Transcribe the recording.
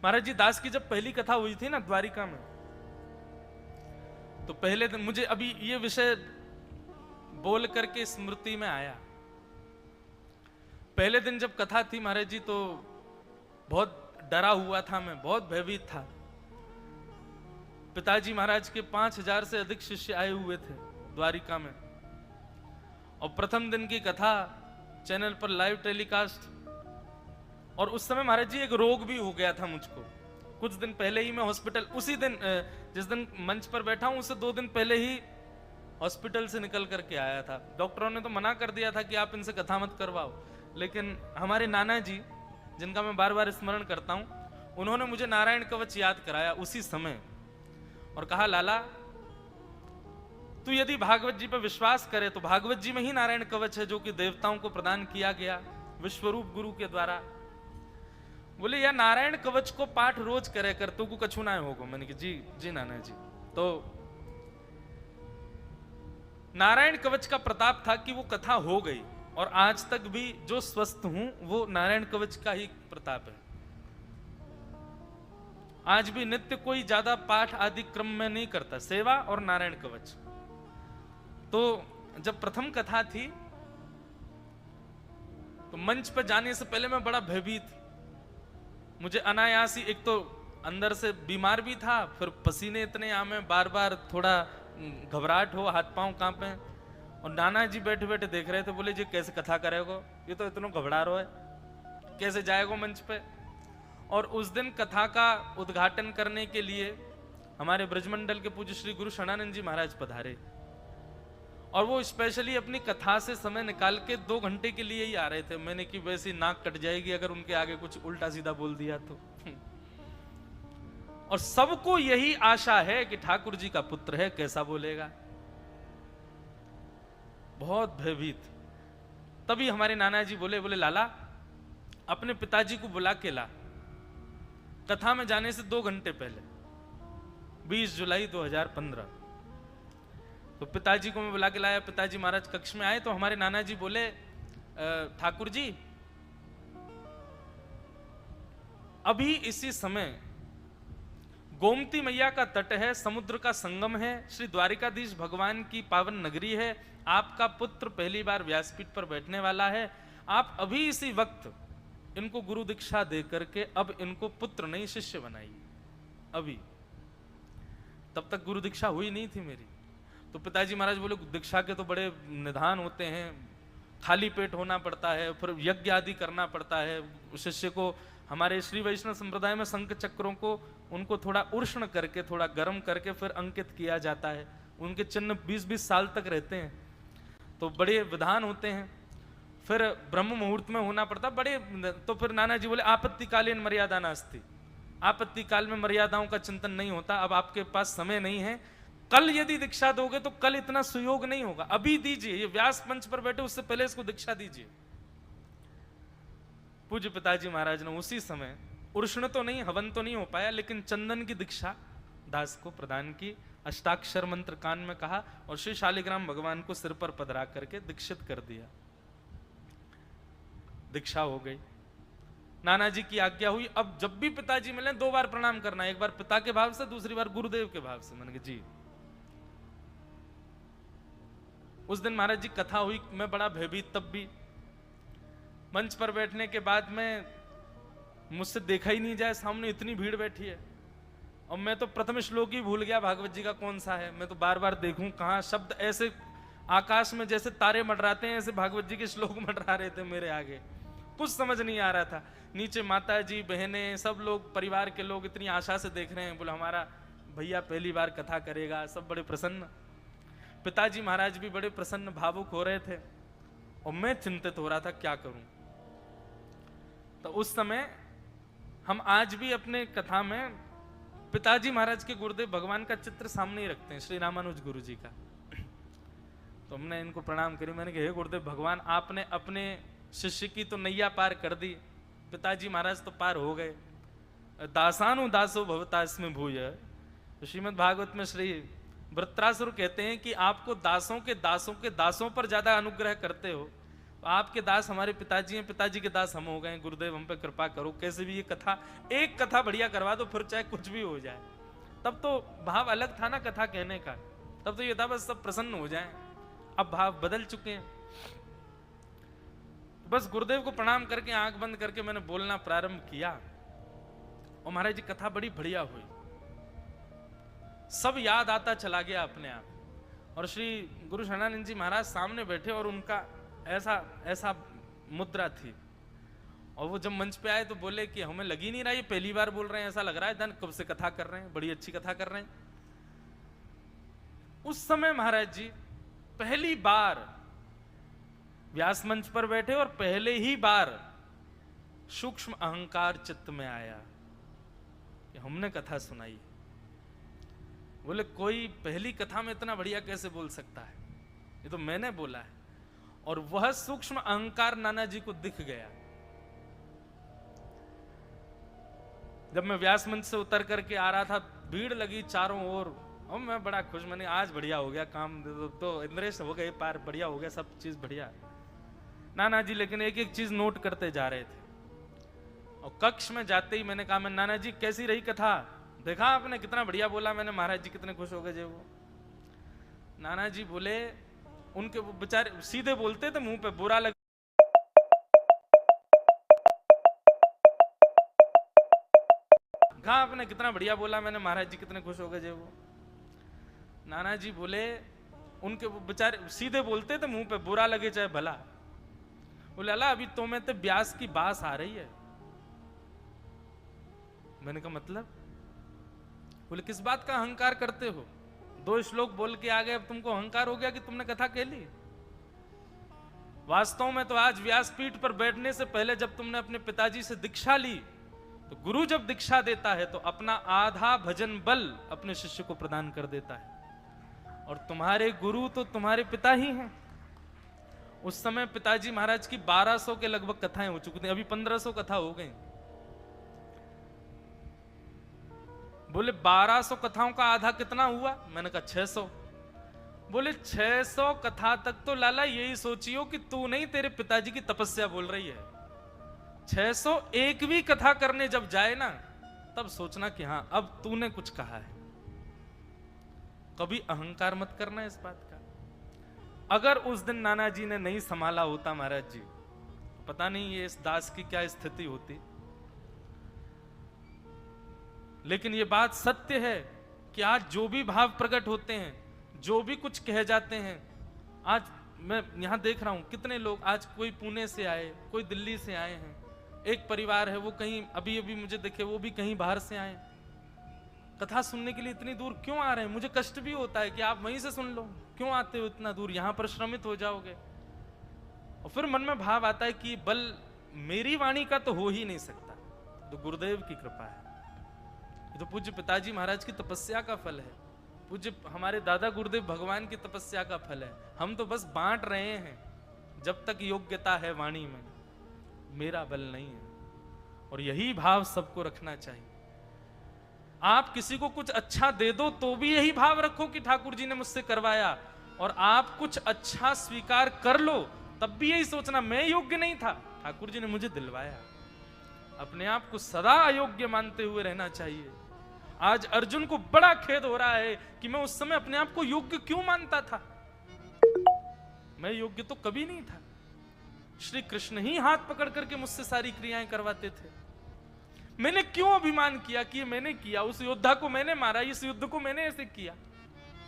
महाराज जी दास की जब पहली कथा हुई थी ना द्वारिका में, तो पहले दिन मुझे अभी ये विषय बोल करके स्मृति में आया। पहले दिन जब कथा थी महाराज जी, तो बहुत डरा हुआ था मैं, बहुत भयभीत था। पिताजी महाराज के 5000 से अधिक शिष्य आए हुए थे द्वारिका में, और प्रथम दिन की कथा चैनल पर लाइव टेलीकास्ट। और उस समय महाराज जी एक रोग भी हो गया था मुझको। कुछ दिन पहले ही मैं हॉस्पिटल, उसी दिन जिस दिन मंच पर बैठा हूं उससे 2 दिन पहले ही हॉस्पिटल से निकल करके आया था। डॉक्टरों ने तो मना कर दिया था कि आप इनसे कथा मत करवाओ, लेकिन हमारे नाना जी, जिनका मैं बार बार स्मरण करता हूं, उन्होंने मुझे नारायण कवच याद कराया उसी समय और कहा, लाला तू यदि भागवत जी पर विश्वास करे तो भागवत जी में ही नारायण कवच है, जो कि देवताओं को प्रदान किया गया विश्वरूप गुरु के द्वारा। बोले या नारायण कवच को पाठ रोज करे कर, तो को कछु ना होगा। मैंने कहा जी जी नाना जी। तो नारायण कवच का प्रताप था कि वो कथा हो गई, और आज तक भी जो स्वस्थ हूं वो नारायण कवच का ही प्रताप है। आज भी नित्य कोई ज्यादा पाठ आदि क्रम में नहीं करता, सेवा और नारायण कवच। तो जब प्रथम कथा थी तो मंच पर जाने से पहले मैं बड़ा भयभीत, मुझे अनायासी, एक तो अंदर से बीमार भी था, फिर पसीने इतने आमे, बार बार थोड़ा घबराहट हो, हाथ पांव कांपे। और नाना जी बैठे बैठे देख रहे थे, बोले जी कैसे कथा करेगो, ये तो इतना घबरा रहा है, कैसे जाएगो मंच पे। और उस दिन कथा का उद्घाटन करने के लिए हमारे ब्रजमंडल के पूज्य श्री गुरु शरणानंद जी महाराज पधारे, और वो स्पेशली अपनी कथा से समय निकाल के 2 घंटे के लिए ही आ रहे थे। मैंने कि वैसी नाक कट जाएगी अगर उनके आगे कुछ उल्टा सीधा बोल दिया तो। और सबको यही आशा है कि ठाकुर जी का पुत्र है, कैसा बोलेगा। बहुत भयभीत। तभी हमारे नाना जी बोले लाला अपने पिताजी को बुला के ला, कथा में जाने से 2 घंटे पहले, 20 जुलाई 2015। तो पिताजी को मैं बुला के लाया। पिताजी महाराज कक्ष में आए तो हमारे नाना जी बोले, ठाकुर जी अभी इसी समय गोमती मैया का तट है, समुद्र का संगम है, श्री द्वारिकाधीश भगवान की पावन नगरी है, आपका पुत्र पहली बार व्यासपीठ पर बैठने वाला है। आप अभी इसी वक्त इनको गुरु दीक्षा दे करके अब इनको पुत्र नहीं शिष्य बनाइए अभी। तब तक गुरु दीक्षा हुई नहीं थी मेरी। तो पिताजी महाराज बोले दीक्षा के तो बड़े निधान होते हैं, खाली पेट होना पड़ता है, फिर यज्ञ आदि करना पड़ता है शिष्य को। हमारे श्री वैष्णव संप्रदाय में शंख चक्रों को उनको थोड़ा उष्ण करके, थोड़ा गर्म करके फिर अंकित किया जाता है। उनके चिन्ह 20-20 साल तक रहते हैं, तो बड़े विधान होते हैं। फिर ब्रह्म मुहूर्त में होना पड़ता बड़े। तो फिर नाना जी बोले आपत्तिकालीन मर्यादा नास्ति, आपत्ति काल में मर्यादाओं का चिंतन नहीं होता। अब आपके पास समय नहीं है, कल यदि दीक्षा दोगे तो कल इतना सुयोग नहीं होगा, अभी दीजिए। ये व्यास मंच पर बैठे उससे पहले इसको दीक्षा दीजिए। पूज्य पिताजी महाराज ने उसी समय, उष्ण तो नहीं, हवन तो नहीं हो पाया, लेकिन चंदन की दीक्षा दास को प्रदान की, अष्टाक्षर मंत्र कान में कहा और श्री शालिग्राम भगवान को सिर पर पधरा करके दीक्षित कर दिया। दीक्षा हो गई, नाना जी की आज्ञा हुई। अब जब भी पिताजी मिले 2 बार प्रणाम करना, एक बार पिता के भाव से, दूसरी बार गुरुदेव के भाव से। मैंने कहा जी। उस दिन महाराज जी कथा हुई, मैं बड़ा भयभीत। तब भी मंच पर बैठने के बाद में मुझसे देखा ही नहीं जाए, सामने इतनी भीड़ बैठी है, और मैं तो प्रथम श्लोक ही भूल गया भागवत जी का कौन सा है। मैं तो बार बार देखूं कहां शब्द, ऐसे आकाश में जैसे तारे मंडराते हैं, ऐसे भागवत जी के श्लोक मंडरा रहे थे मेरे आगे, कुछ समझ नहीं आ रहा था। नीचे माता जी, बहनें, सब लोग, परिवार के लोग इतनी आशा से देख रहे हैं, बोले हमारा भैया पहली बार कथा करेगा, सब बड़े प्रसन्न। पिताजी महाराज भी बड़े प्रसन्न, भावुक हो रहे थे, और मैं चिंतित हो रहा था क्या करूं। तो उस समय हम आज भी अपने कथा में पिताजी महाराज के गुरुदेव भगवान का चित्र सामने ही रखते हैं, श्री रामानुज गुरु जी का। तो हमने इनको प्रणाम करी, मैंने कहा हे गुरुदेव भगवान, आपने अपने शिष्य की तो नैया पार कर दी, पिताजी महाराज तो पार हो गए। दासानु दासो भवता इसमें भूय। तो श्रीमद् भागवत में श्री वृत्रासुर कहते हैं कि आपको दासों के दासों पर ज्यादा अनुग्रह करते हो, आपके दास हमारे पिताजी हैं, पिताजी के दास हम हो गए, गुरुदेव हम पे कृपा करो, कैसे भी ये कथा, एक कथा बढ़िया करवा दो, फिर चाहे कुछ भी हो जाए। तब तो भाव अलग था ना कथा कहने का, तब तो ये था बस सब प्रसन्न हो जाएं। अब भाव बदल चुके हैं। बस गुरुदेव को प्रणाम करके आंख बंद करके मैंने बोलना प्रारंभ किया और महाराज जी कथा बड़ी बढ़िया हुई, सब याद आता चला गया अपने आप। और श्री गुरु शरणानंद जी महाराज सामने बैठे और उनका ऐसा ऐसा मुद्रा थी, और वो जब मंच पे आए तो बोले कि हमें लगी नहीं रहा ये पहली बार बोल रहे हैं, ऐसा लग रहा है धन कब से कथा कर रहे हैं, बड़ी अच्छी कथा कर रहे हैं। उस समय महाराज जी पहली बार व्यास मंच पर बैठे और पहले ही बार सूक्ष्म अहंकार चित्त में आया कि हमने कथा सुनाई। बोले कोई पहली कथा में इतना बढ़िया कैसे बोल सकता है, ये तो मैंने बोला है। और वह सूक्ष्म अहंकार नाना जी को दिख गया। जब मैं व्यास मंच से उतर करके आ रहा था, भीड़ लगी चारों ओर, और मैं बड़ा खुश, मैंने आज बढ़िया हो गया काम, तो इंद्रेश हो गए पार, बढ़िया हो गया, सब चीज बढ़िया। नाना जी लेकिन एक एक चीज नोट करते जा रहे थे। और कक्ष में जाते ही मैंने कहा, मैं नाना जी कैसी रही कथा, देखा आपने कितना बढ़िया बोला मैंने, महाराज जी कितने खुश हो गए। वो नाना जी बोले, उनके वो बेचारे सीधे बोलते थे, मुंह पे बुरा लग, कहा आपने कितना बढ़िया बोला मैंने, महाराज जी कितने खुश हो गए। वो नाना जी बोले, उनके वो बेचारे सीधे बोलते थे, मुंह पे बुरा लगे चाहे भला। बोले अल्लाह अभी तो में तो ब्यास की बास आ रही है। मैंने कहा मतलब? बोले किस बात का अहंकार करते हो, 2 श्लोक बोल के आ गए, अब तुमको अहंकार हो गया कि तुमने कथा कह ली। वास्तव में तो आज व्यासपीठ पर बैठने से पहले जब तुमने अपने पिताजी से दीक्षा ली, तो गुरु जब दीक्षा देता है तो अपना आधा भजन बल अपने शिष्य को प्रदान कर देता है। और तुम्हारे गुरु तो तुम्हारे पिता ही हैं। उस समय पिताजी महाराज की 1200 के लगभग कथाएं हो चुकी थी, अभी 1500 कथा हो गई। बोले 1200 कथाओं का आधा कितना हुआ? मैंने कहा 600। बोले 600 कथा तक तो लाला यही सोचियो कि तू नहीं तेरे पिताजी की तपस्या बोल रही है। 601वीं कथा करने जब जाए ना, तब सोचना कि हाँ अब तूने कुछ कहा है। कभी अहंकार मत करना इस बात का। अगर उस दिन नाना जी ने नहीं संभाला होता महाराज जी, पता नहीं ये इस दास की क्या स्थिति होती। लेकिन ये बात सत्य है कि आज जो भी भाव प्रकट होते हैं, जो भी कुछ कह जाते हैं, आज मैं यहां देख रहा हूं कितने लोग, आज कोई पुणे से आए, कोई दिल्ली से आए हैं, एक परिवार है वो कहीं अभी अभी मुझे देखे वो भी कहीं बाहर से आए, कथा सुनने के लिए इतनी दूर क्यों आ रहे हैं। मुझे कष्ट भी होता है कि आप वहीं से सुन लो, क्यों आते हो इतना दूर, यहां पर श्रमित हो जाओगे। और फिर मन में भाव आता है कि बल मेरी वाणी का तो हो ही नहीं सकता, तो गुरुदेव की कृपा है। ये तो पूज्य पिताजी महाराज की तपस्या का फल है, पूज्य हमारे दादा गुरुदेव भगवान की तपस्या का फल है। हम तो बस बांट रहे हैं, जब तक योग्यता है वाणी में, मेरा बल नहीं है। और यही भाव सबको रखना चाहिए। आप किसी को कुछ अच्छा दे दो तो भी यही भाव रखो कि ठाकुर जी ने मुझसे करवाया, और आप कुछ अच्छा स्वीकार कर लो तब भी यही सोचना मैं योग्य नहीं था, ठाकुर जी ने मुझे दिलवाया। अपने आप को सदा अयोग्य मानते हुए रहना चाहिए। आज अर्जुन को बड़ा खेद हो रहा है कि मैं उस समय अपने आप को योग्य क्यों मानता था। मैं योग्य तो कभी नहीं था। श्री कृष्ण ही हाथ पकड़ करके मुझसे सारी क्रियाएं करवाते थे। मैंने क्यों अभिमान किया कि ये मैंने किया, उस योद्धा को मैंने मारा, इस युद्ध को मैंने ऐसे किया।